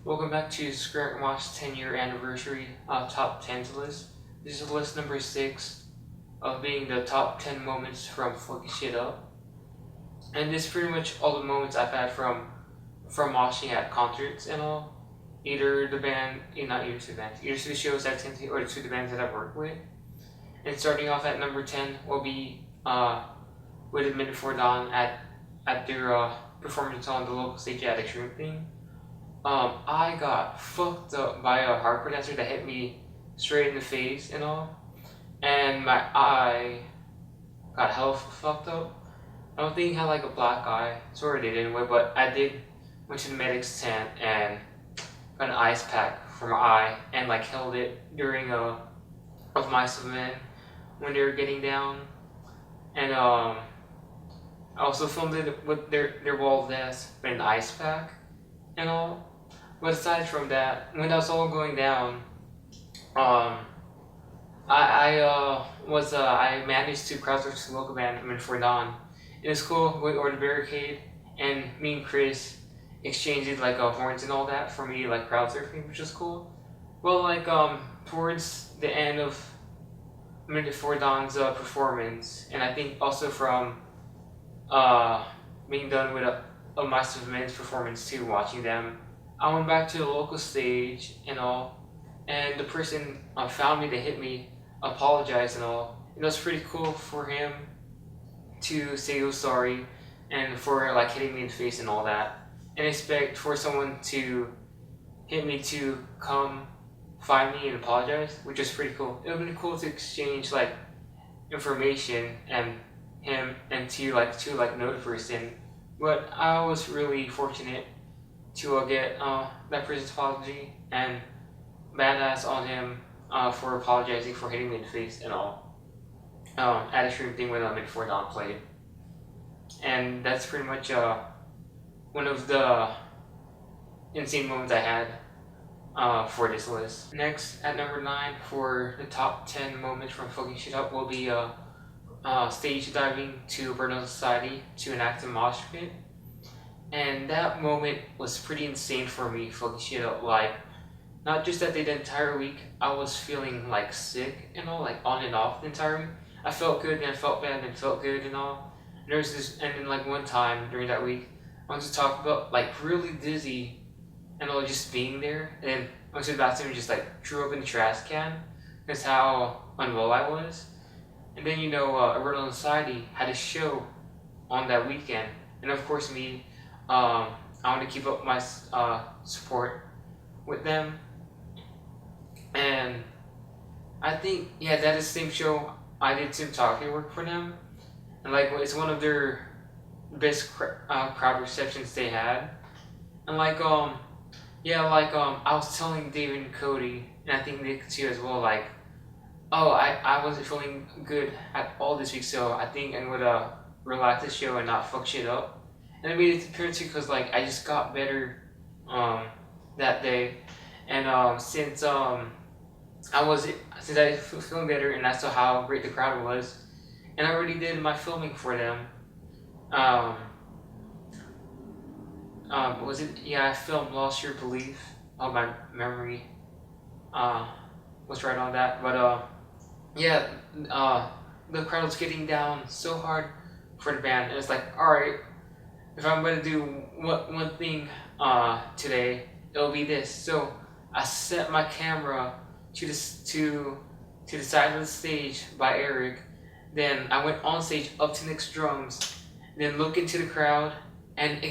Welcome back to ScreamRockMosh 10-year anniversary top 10s list. This is list number 6 of being the top 10 moments from fucking shit up. And this is pretty much all the moments I've had from moshing at concerts and all. Either the band, not either to the bands, either to the shows I've attended or to the bands that I've worked with. And starting off at number 10 will be with A Minute Before Dawn at their performance on the local stage at Extreme thing. I got fucked up by a hardcore dancer that hit me straight in the face and all, and my eye got hell fucked up. I don't think he had like a black eye, sort of did anyway, but I did went to the medic's tent and got an ice pack for my eye and like held it during of my men when they were getting down, and I also filmed it with their wall vest and an ice pack and all. But aside from that, when that was all going down, I managed to crowdsource the local band A Minute Before Dawn. It was cool going over the barricade, and me and Chris exchanged like horns and all that for me like crowdsurfing, which was cool. Well, like towards the end of A Minute Before Dawn's performance, and I think also from being done with a Master of Men's performance too, watching them, I went back to the local stage and all, and the person found me to hit me, apologized and all. It was pretty cool for him to say he was sorry and for like hitting me in the face and all that, and expect for someone to hit me to come find me and apologize, which was pretty cool. It would have been cool to exchange like information and him and to know the person, but I was really fortunate to get that person's apology, and badass on him for apologizing for hitting me in the face and all at a stream thing when A Minute Before Dawn played. And that's pretty much one of the insane moments I had for this list. Next, at number 9 for the top 10 moments from fucking shit up will be stage diving to Burnout Society to an active mosh pit. And that moment was pretty insane for me, fucking shit up. Like, not just that the entire week I was feeling like sick and all, like on and off the entire week. I felt good and I felt bad and felt good and all. And there was this, and then like one time during that week, I went to talk about like really dizzy and all, just being there. And then I went to the bathroom and just like threw up in the trash can. That's how unwell I was. And then Original Society had a show on that weekend, and of course me. I want to keep up my support with them, and I think that is the same show I did cinematography work for them, and like it's one of their best crowd receptions they had, and I was telling David and Cody, and I think Nick too as well, like, oh, I wasn't feeling good at all this week, so I think I'm gonna relax the show and not fuck shit up. And I made it appearance because like I just got better that day, and since I feeling better, and I saw how great the crowd was, and I already did my filming for them. I filmed Lost Your Belief. Oh, my memory was right on that, but the crowd was getting down so hard for the band, and it's like, all right, if I'm gonna do one thing today, it'll be this. So I set my camera to the side of the stage by Eric. Then I went on stage up to Nick's drums. Then look into the crowd, and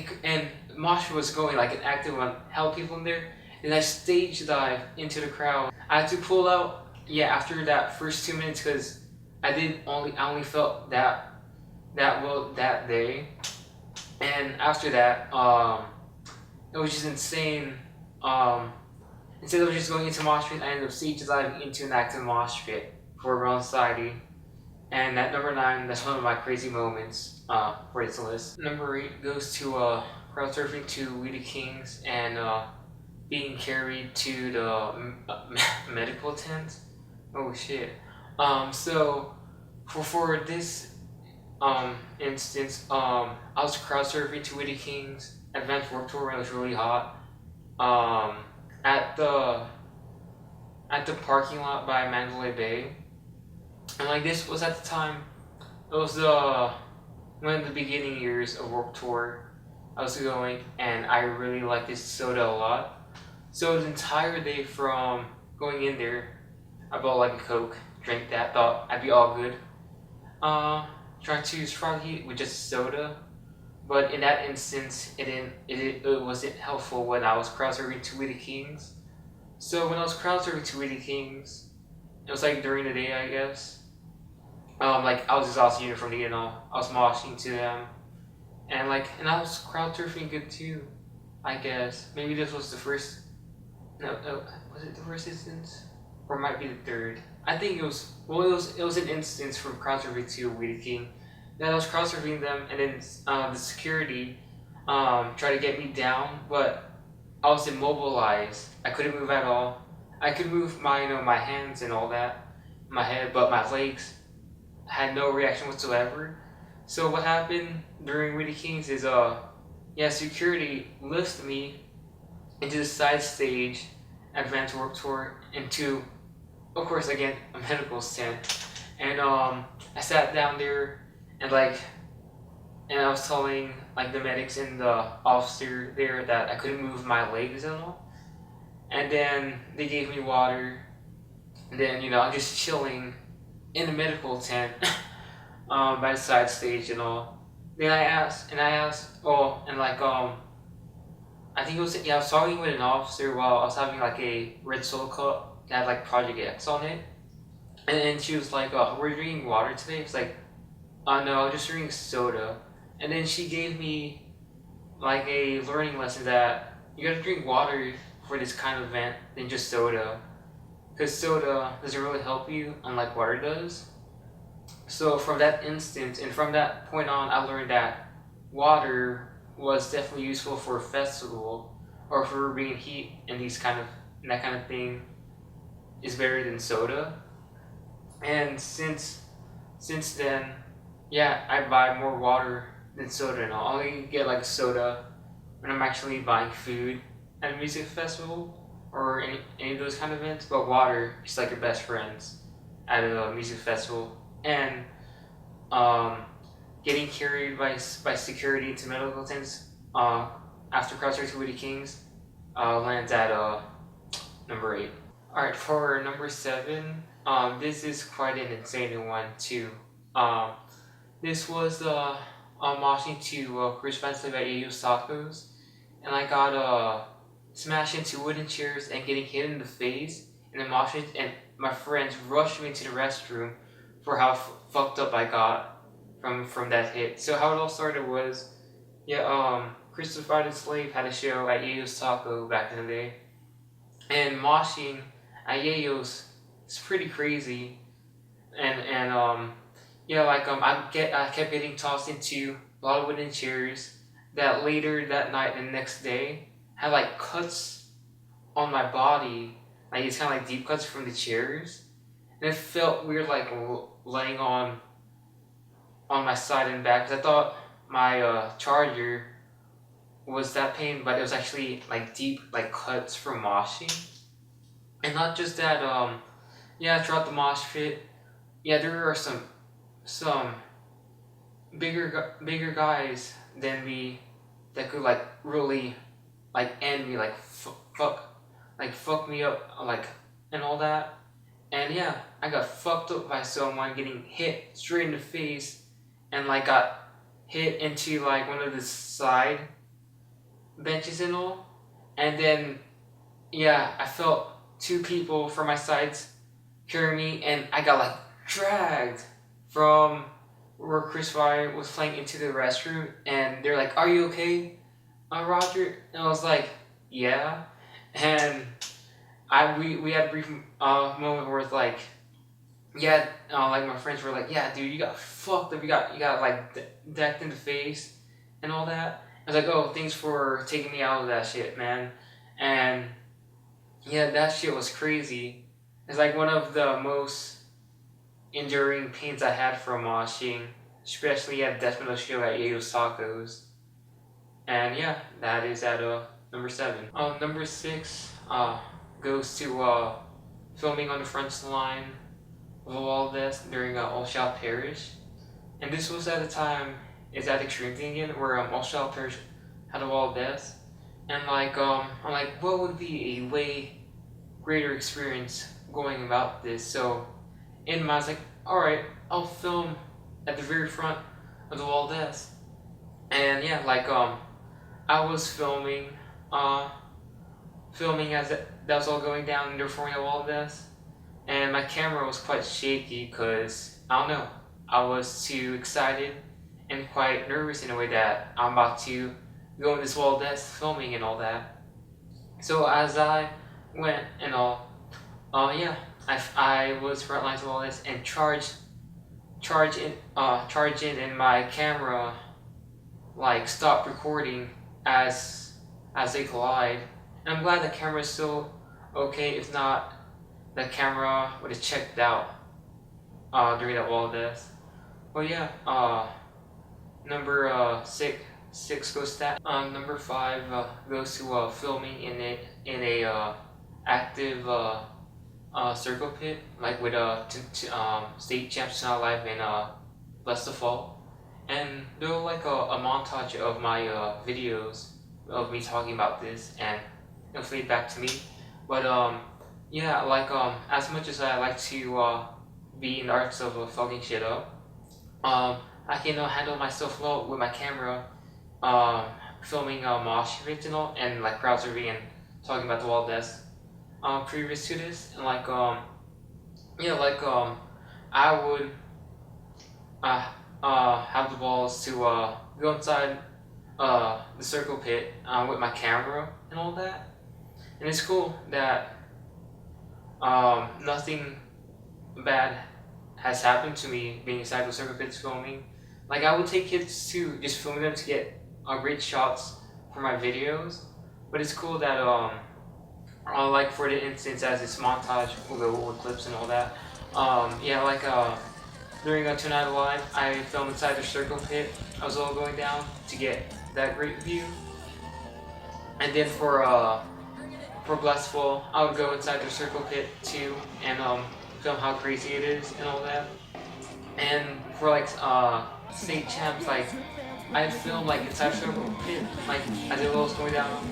mosh was going like an active one, held people in there. Then I stage dive into the crowd. I had to pull out after that first 2 minutes because I only felt that well that day. And after that, it was just insane. Instead of just going into mosh pit, I ended up stage diving into an active mosh pit for Realm Society. And at number 9, that's one of my crazy moments for this list. Number 8 goes to crowd surfing to We the Kings and being carried to the medical tent. Oh shit. So for this instance, I was crowd surfing to Witty King's advanced work tour when it was really hot, um, at the parking lot by Mandalay Bay, and like this was at the time. It was one of the beginning years of Warped Tour. I was going, and I really liked this soda a lot. So the entire day from going in there, I bought like a Coke, drank that, thought I'd be all good. Uh, Trying to Froggy with just soda, but in that instance, it wasn't helpful when I was crowd serving to Witty Kings. So when I was crowd serving to Witty Kings, it was like during the day, I guess. Like I was exhausted from the I was moshing to them, and I was crowd surfing good too. I guess maybe this was the first. No, was it the first instance, or it might be the third? I think it was. Well, it was an instance from crowd surfing to Witty King. Then I was crowd surfing them, and then the security tried to get me down, but I was immobilized. I couldn't move at all. I could move my my hands and all that, my head, but my legs had no reaction whatsoever. So what happened during Witty Kings is yeah, security lifted me into the side stage at Advanced Warped Tour into, of course, again a medical tent, and I sat down there and and I was telling like the medics and the officer there that I couldn't move my legs at all, and then they gave me water, and then I'm just chilling in the medical tent by the side stage and all. Then I asked, oh, and I think it was, yeah, I was talking with an officer while I was having like a red solo cup that had like Project X on it, and then she was like, oh, we're drinking water today. It's like, oh no, I'm just drinking soda, and then she gave me like a learning lesson that you gotta drink water for this kind of event than just soda, because soda doesn't really help you unlike water does. So from that instance and from that point on, I learned that water was definitely useful for a festival or for being heat and and that kind of thing is better than soda. And since then, yeah, I buy more water than soda, and I'll only get like soda when I'm actually buying food at a music festival or any of those kind of events. But water is like your best friends at a music festival, and um, getting carried by security to medical tents after crossing to Woody Kings lands at number 8. All right, for number 7, this is quite an insane one too. Um, this was moshing to Chris Benson at Yayo's Tacos, and I got smashed into wooden chairs and getting hit in the face, and then moshing, and my friends rushed me to the restroom for how fucked up I got from that hit. So how it all started was, yeah, Christopher the Slave had a show at Yayo's Taco back in the day, and moshing at Yayo's is pretty crazy, and yeah, I kept getting tossed into a lot of wooden chairs that later that night and the next day had like cuts on my body, like it's kind of like deep cuts from the chairs, and it felt weird like laying on my side and back because I thought my charger was that pain, but it was actually like deep like cuts from moshing, and not just that. Yeah, throughout the mosh pit, yeah, there are some bigger guys than me that could like really like end me like fuck me up like and all that. And yeah, I got fucked up by someone getting hit straight in the face, and like got hit into like one of the side benches and all. And then yeah, I felt two people from my sides carry me, and I got like dragged from where Chris Fire was playing into the restroom, and they're like, "Are you okay, Roger?" And I was like, "Yeah." And we had a brief moment where it's like, yeah, like my friends were like, "Yeah, dude, you got fucked up. You got like decked in the face and all that." I was like, "Oh, thanks for taking me out of that shit, man." And yeah, that shit was crazy. It's like one of the most enduring pains I had from moshing, especially at Death Metal show at Yayo's Tacos. And yeah, that is at Number 7. Number 6 goes to filming on the front line of a wall desk during All Shall Perish. And this was at the time, it's at Extreme thing again, where All Shall Perish had a wall desk. And I'm like, what would be a way greater experience going about this? So in my, I was like, alright, I'll film at the very front of the wall desk. And yeah, I was filming as that was all going down and performing the wall desk, and my camera was quite shaky because I don't know, I was too excited and quite nervous in a way that I'm about to go in this wall desk filming and all that. So as I went and all, yeah, I was frontline to all this and charge in, and my camera like stopped recording as they collide. And I'm glad the camera is still okay. If not, the camera would have checked out during that wall desk. Well, yeah. Number six goes to that. Number 5 goes to filming in a active circle pit, like with state champs not live in Bless the Fall. And there was like a montage of my videos of me talking about this, and it'll fade back to me. But yeah, as much as I like to be in the arts of fucking shit up, I can handle myself well with my camera, filming mosh pits and all, and like crowd surveying and talking about the wall desk. Previous to this, and yeah, I would have the balls to go inside the circle pit with my camera and all that. And it's cool that nothing bad has happened to me being inside the circle pits filming. Like, I would take kids to just filming them to get great shots for my videos, but it's cool that like for the instance as this montage will go with clips and all that. Yeah, during Tonight Alive, I filmed inside the circle pit. I was all going down to get that great view. And then for Blissful, I would go inside the circle pit too and film how crazy it is and all that. And for state champs, I filmed inside the circle pit, as it was going down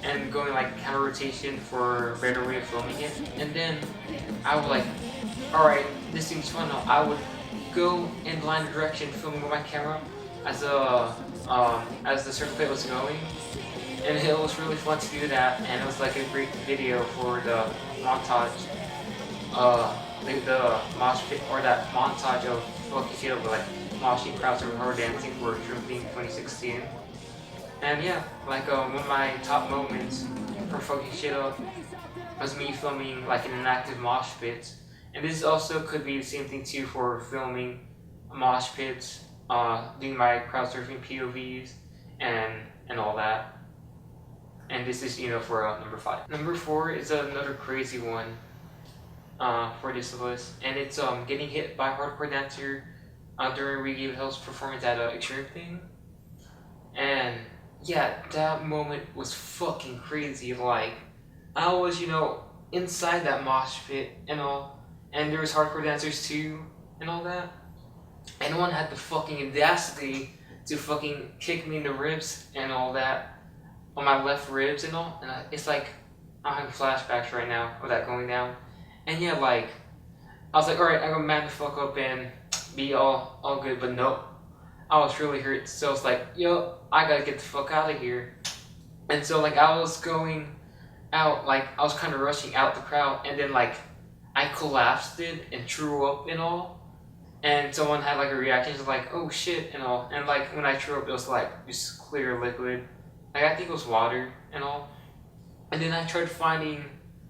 and going counter rotation for a better way of filming it. And then I would alright, this seems fun now. I would go in blind direction filming with my camera as the circle pit was going. And it was really fun to do that, and it was a great video for the montage, the mosh pit, or that montage of fucking shit over moshing crowds or hard dancing for Shrimp Theme 2016. And yeah, one of my top moments for fucking shit up was me filming in an active mosh pit. And this also could be the same thing too for filming mosh pits, doing my crowd surfing POVs and all that. And this is for number 5. Number 4 is another crazy one for this list, and it's getting hit by a hardcore dancer during Reggae Hell's performance at Extreme thing. And yeah, that moment was fucking crazy. I was inside that mosh pit and all, and there was hardcore dancers too and all that, and one had the fucking audacity to fucking kick me in the ribs and all that, on my left ribs and all, and it's I'm having flashbacks right now of that going down. And yeah, I was alright, I'm gonna man the fuck up and be all good, but nope, I was really hurt. So it's yo, I gotta get the fuck out of here. And so I was going out, I was kind of rushing out the crowd, and then I collapsed it and threw up and all, and someone had a reaction to oh shit and all, and when I threw up it was just clear liquid, I think it was water and all. And then I tried finding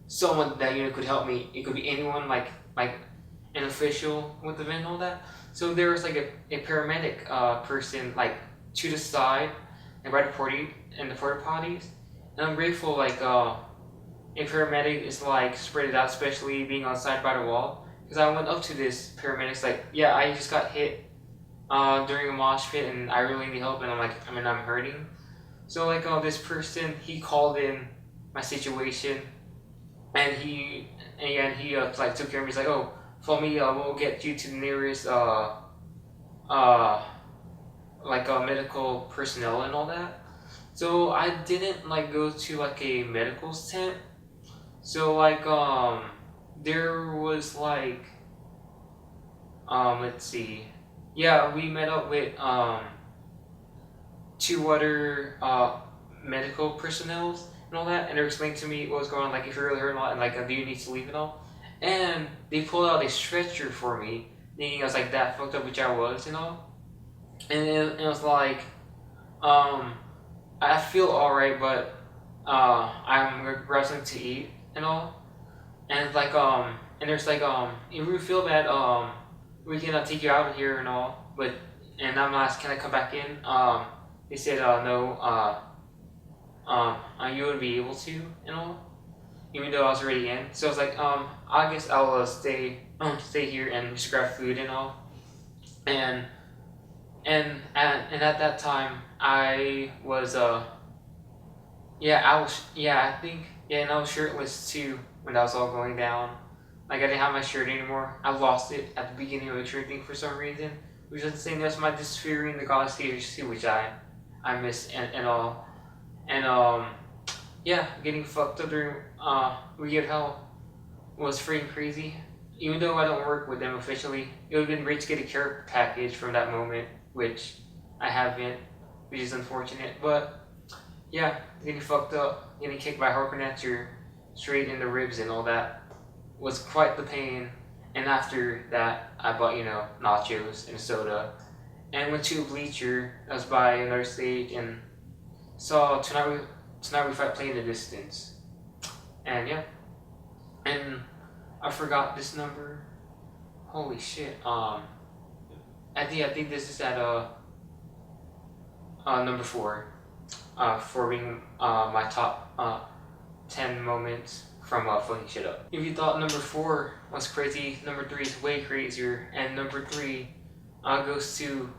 someone that could help me. It could be anyone, like an official with the event and all that. So there was a paramedic person to the side, by the porta potties, and I'm grateful a paramedic is spread it out, especially being on side by the wall. Because I went up to this paramedic's yeah, I just got hit during a mosh pit and I really need help, and I'm I'm hurting. So like this person, he called in my situation, and he like took care of me. He's like, oh, follow me, we'll get you to the nearest uh medical personnel and all that. So I didn't like go to like a medical tent. So like there was like let's see. Yeah, we met up with two other medical personnel and all that, and they were explaining to me what was going on, like if you're really hurting a lot, and like do you need to leave and all. And they pulled out a stretcher for me, thinking I was like that fucked up, which I was, you know. And it was like, um, I feel alright, but I'm regressing to eat and all. And it's like and there's like if you feel bad, we can take you out of here and all. But and I'm asked, can I come back in? They said no, you wouldn't be able to and all, even though I was already in. So I was like, I guess I'll stay here and just grab food and all. And at that time I was I think, and I was shirtless too when that was all going down. Like I didn't have my shirt anymore. I lost it at the beginning of the shirt thing for some reason, which is the same as my dysphoria in the goddess too, which I miss and all. And yeah, getting fucked up during weird hell was freaking crazy. Even though I don't work with them officially, it would have been great to get a care package from that moment, which I haven't, which is unfortunate. But yeah, getting fucked up, getting kicked by harponator straight in the ribs and all that was quite the pain. And after that, I bought, nachos and a soda, and went to a bleacher that was by another stage and saw Tonight We Fight play in the distance. And yeah, and I forgot this number. Holy shit. I think this is at number 4. For being my top 10 moments from fucking shit up. If you thought number 4 was crazy, number 3 is way crazier, and number 3 goes to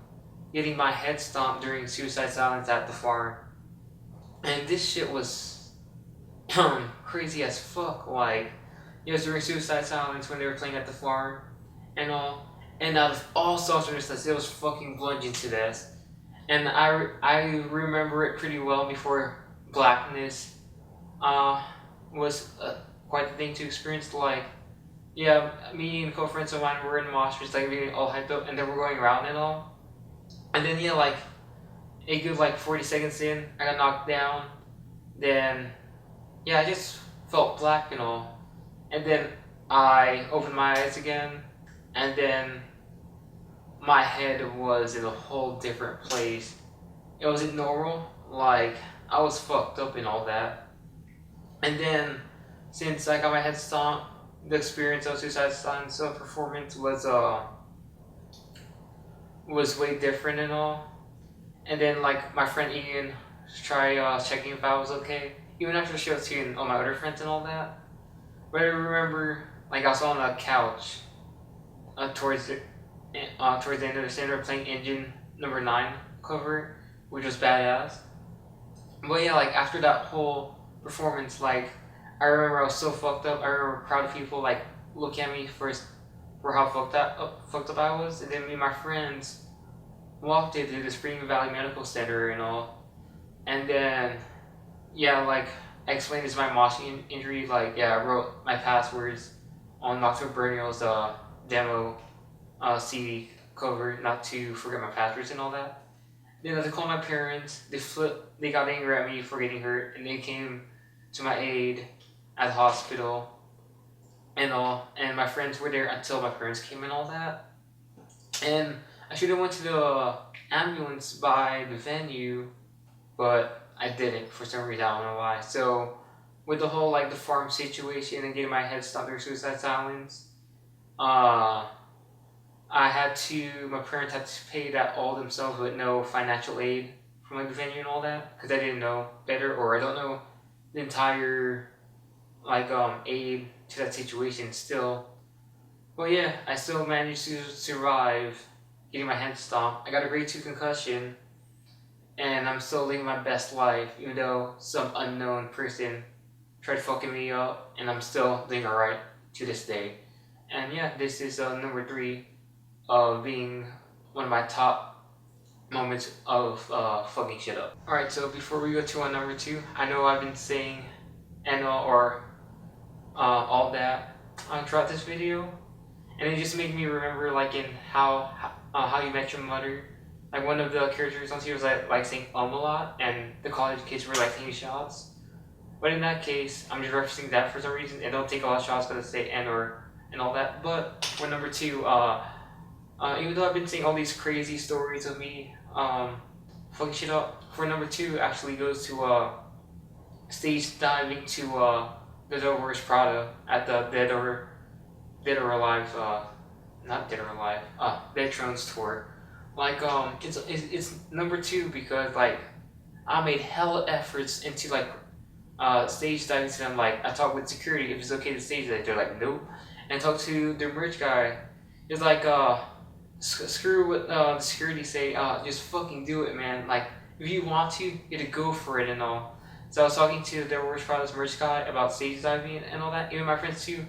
getting my head stomped during suicide silence at the farm. And this shit was crazy as fuck. Like, it was during suicide silence when they were playing at the farm and all. And out of all sorts, it was fucking bludgeoned to death. And I remember it pretty well before blackness was quite the thing to experience. Like, yeah, me and co-friends of mine were in mosh pits, like being all hyped up, and then we're going around and all. And then yeah, like a good like 40 seconds in, I got knocked down. Then yeah, I just felt black and all. And then I opened my eyes again, and then my head was in a whole different place. It wasn't normal. Like, I was fucked up and all that. And then, since I got my head stomped, the experience of suicide silence performance was way different and all. And then, like, my friend Ian tried checking if I was okay, even after the show too, and all my other friends and all that. But I remember, like, I was on a couch towards the end of the center playing Engine number 9 cover, which was badass. But yeah, like, after that whole performance, like, I remember I was so fucked up. I remember a crowd of people, like, looking at me first for how fucked up I was. And then me and my friends walked into the Spring Valley Medical Center and all. And then, yeah, like, I explained this my moshing injury. Like, yeah, I wrote my passwords on Nocturne Burial's demo CD cover, not to forget my passwords and all that. Then I called my parents. They got angry at me for getting hurt, and they came to my aid at the hospital and all. And my friends were there until my parents came and all that. And I should have went to the ambulance by the venue, but I didn't for some reason. I don't know why. So with the whole like the farm situation and getting my head stopped during suicide silence, my parents had to pay that all themselves with no financial aid from like the venue and all that, because I didn't know better, or I don't know the entire like aid to that situation still. But yeah, I still managed to survive getting my head stomped. I got a grade 2 concussion, and I'm still living my best life, even though some unknown person tried fucking me up, and I'm still doing alright to this day. And yeah, this is number three of being one of my top moments of fucking shit up. Alright, so before we go to number two, I know I've been saying or all that throughout this video, and it just made me remember like in how you met your mother. Like one of the characters on TV was like saying a lot, and the college kids were like taking shots. But in that case, I'm just referencing that for some reason. And don't take a lot of shots because I say N or and all that. But for number two, even though I've been saying all these crazy stories of me fucking shit up, for number two actually goes to stage diving to the Devil Wears Prada at the Dead or Alive, not Dead or Alive, Dead Thrones tour. Like it's number two because like I made hella efforts into like stage diving to them. Like I talked with security if it's okay to stage dive. They're like nope. And I talked to the merch guy. He's like screw what the security say. Just fucking do it, man. Like if you want to, you have to go for it and all. So I was talking to the Worst Products merch guy about stage diving and all that. Even my friends too,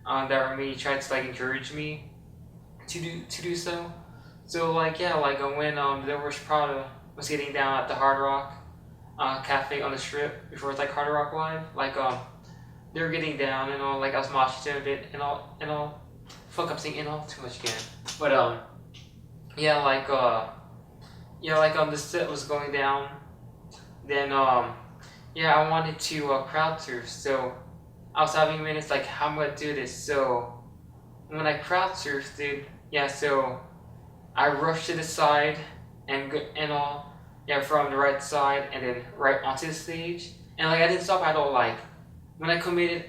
that were me tried to like encourage me to do so. So like yeah, like when the Worst Prada was getting down at the Hard Rock cafe on the strip before it's like Hard Rock Live, like they were getting down and all. Like I was moshing to them a bit and all. Fuck, I'm saying and all too much again. But yeah, like the set was going down. Then yeah, I wanted to crowd surf, so I was having minutes like how am I gonna do this? So when I crowd surfed, dude, yeah, so I rushed to the side and all, yeah, from the right side and then right onto the stage, and like I didn't stop at all. Like when I committed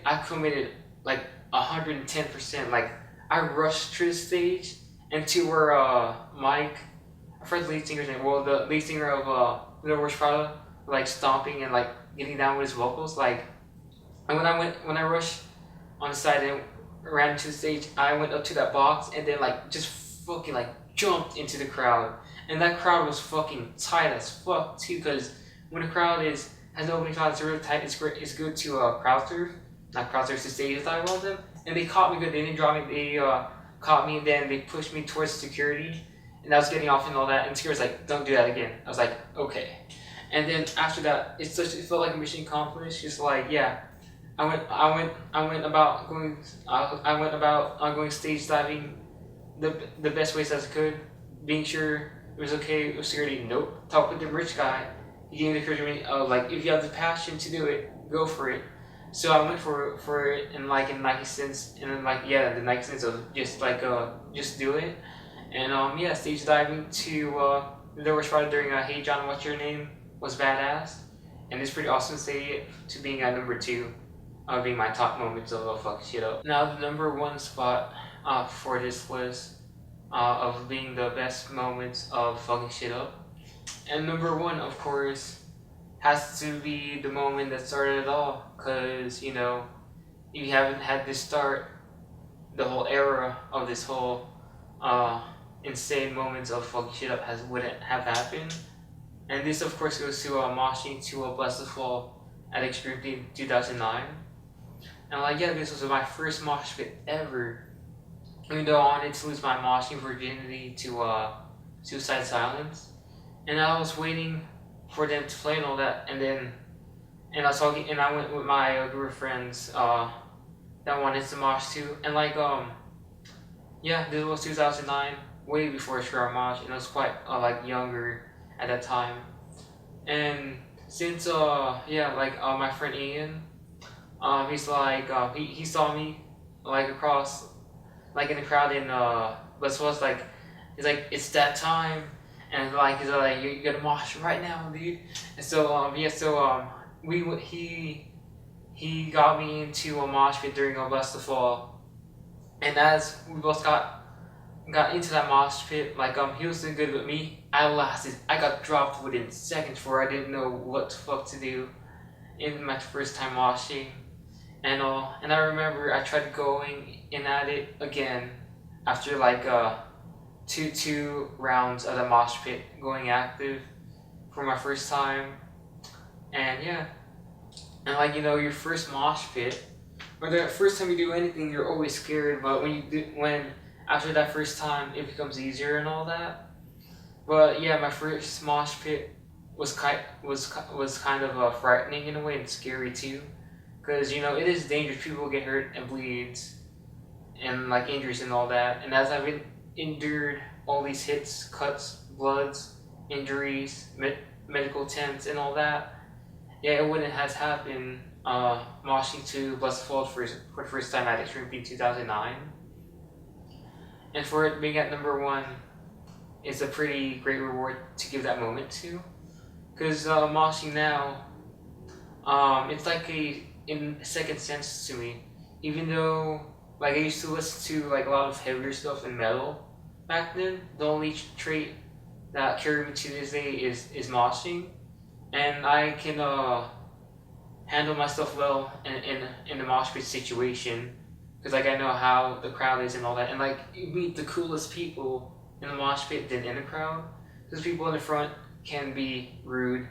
like 110%. Like I rushed through the stage and to where Mike, I forgot the lead singer's name. Well, the lead singer of The Worst Prada, like stomping and like getting down with his vocals. Like, and when I rushed on the side and ran to the stage, I went up to that box and then like just fucking like jumped into the crowd. And that crowd was fucking tight as fuck too, because when a crowd has an opening shot, it's really tight. It's great. It's good to crowd surf, not crowd surf to stage dive on them. And they caught me good. They didn't drop me. They caught me and then they pushed me towards security. And I was getting off and all that. And security was like, "Don't do that again." I was like, "Okay." And then after that, it felt like a mission accomplished. Just like yeah, I went about going stage diving the best ways as I could, being sure it was okay with security. Nope. Talk with the rich guy. He gave me the encouragement of like, if you have the passion to do it, go for it. So I went for it in Nike sense, and then like yeah, the Nike sense of just like just do it. And yeah, stage diving to the worst part during Hey John, What's Your Name was badass, and it's pretty awesome to say it to being at number two, being my top moments of fucking shit up. Now the number one spot for this list of being the best moments of fucking shit up, and number one of course has to be the moment that started it all, cause you know if you haven't had this start, the whole era of this whole insane moments of fucking shit up wouldn't have happened. And this of course goes to moshing to Bless the Fall at Extreme Team 2009. And like yeah, this was my first mosh pit ever. Even though I wanted to lose my moshing virginity to Suicide Silence. And I was waiting for them to play and all that, and I was talking, and I went with my group of friends that wanted to mosh too, and like yeah, this was 2009, way before ScreamRockMosh, and I was quite like younger at that time. And since yeah, like my friend Ian, he's like he saw me like across like in the crowd in but was like he's like it's that time, and like he's like you gotta mosh right now, dude. And so yeah, so he got me into a mosh pit during Bless the Fall, and as we both got into that mosh pit, like he was doing good with me. I got dropped within seconds before I didn't know what the fuck to do in my first time moshing and all. And I remember I tried going in at it again after like two rounds of the mosh pit going active for my first time, and yeah, and like your first mosh pit, or the first time you do anything, you're always scared. But when after that first time, it becomes easier and all that. But yeah, my first mosh pit was kind of frightening in a way and scary too, because it is dangerous. People get hurt and bleeds and like injuries and all that. And as I've endured all these hits, cuts, bloods, injuries, medical attempts, and all that, yeah, it wouldn't have happened. Moshing to Blessed for the first time at Extreme Peak 2009, and for it being at number one is a pretty great reward to give that moment to. Because moshing now, it's like in a second sense to me. Even though like I used to listen to like a lot of heavier stuff and metal back then, the only trait that carried me to this day is moshing, and I can handle myself well in a mosh pit situation, because like I know how the crowd is and all that, and like you meet the coolest people in the mosh pit than in the crowd, because people in the front can be rude,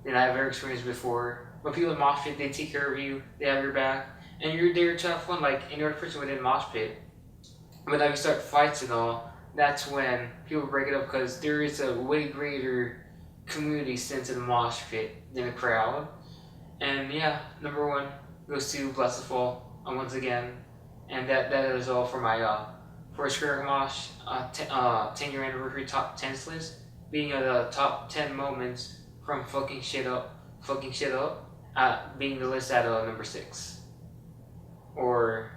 and I've ever experienced before. But people in mosh pit, they take care of you, they have your back, and you're there to have fun like any other person within mosh pit. But then we start fights and all, that's when people break it up, because there is a way greater community sense in the mosh pit than the crowd. And yeah, number one goes to Blessed Fall once again, and that is all for my for ScreamRockMosh 10-year anniversary top 10s list, being the top 10 moments from fucking shit up, being the list at number 6, or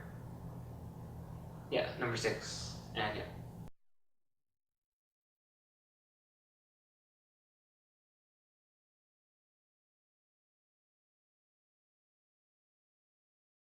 yeah, number 6, and yeah.